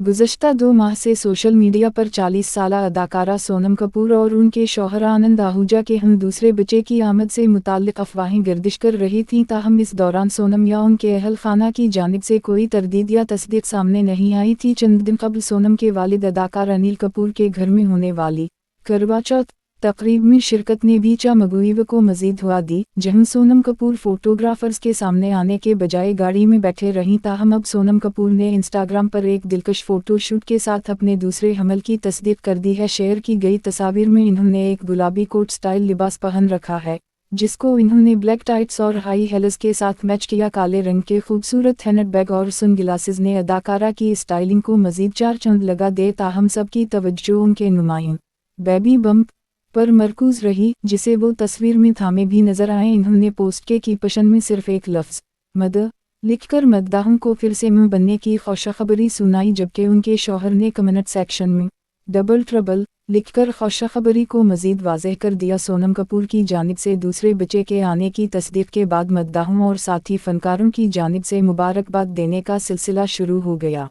गुज़श्ता 2 माह से social media पर 40 साला अदाकारा सोनम कपूर और उनके शौहर आनंद आहूजा के हम दूसरे बच्चे की आमद से मुताल्लिक़ अफवाहें गर्दिश कर रही थीं। ताहम इस दौरान सोनम या उनके अहल खाना की जानिब से कोई तरदीद या तस्दीक सामने नहीं आई थी। चंद दिन कबल सोनम के वालिद अदाकार अनिल कपूर के घर में होने वाली करवा चौथ तकरीब में शिरकत ने भी चमगुइव को मज़ीद हुआ दी, जहां सोनम कपूर फोटोग्राफर्स के सामने आने के बजाय गाड़ी में बैठे रहीं। ताहम अब सोनम कपूर ने इंस्टाग्राम पर एक दिलकश फ़ोटोशूट के साथ अपने दूसरे हमल की तस्दीक कर दी है। शेयर की गई तस्वीर में इन्होंने एक गुलाबी कोट स्टाइल लिबास पहन रखा है, जिसको इन्होंने ब्लैक टाइट्स और हाई हेल्स के साथ मैच किया। काले रंग के खूबसूरत हैंडबैग और सन ग्लासेस ने अदाकारा की स्टाइलिंग को मज़ीद 4 चांद लगा दे। ताहम सबकी तवज्जो उनके नुमायां बेबी बम्प पर मरकूज रही, जिसे वो तस्वीर में थामे भी नजर आए। इन्होंने पोस्ट के कीपशन में सिर्फ एक लफ्ज़ मद लिखकर मद्दाहों को फिर से मुंह बनने की खुशखबरी सुनाई, जबकि उनके शौहर ने कमेंट सेक्शन में डबल ट्रबल लिखकर खुशखबरी को मज़ीद वाज़ेह कर दिया। सोनम कपूर की जानिब से दूसरे बच्चे के आने की तस्दीक के बाद मद्दाहों और साथी फनकारों की जानिब से मुबारकबाद देने का सिलसिला शुरू हो गया।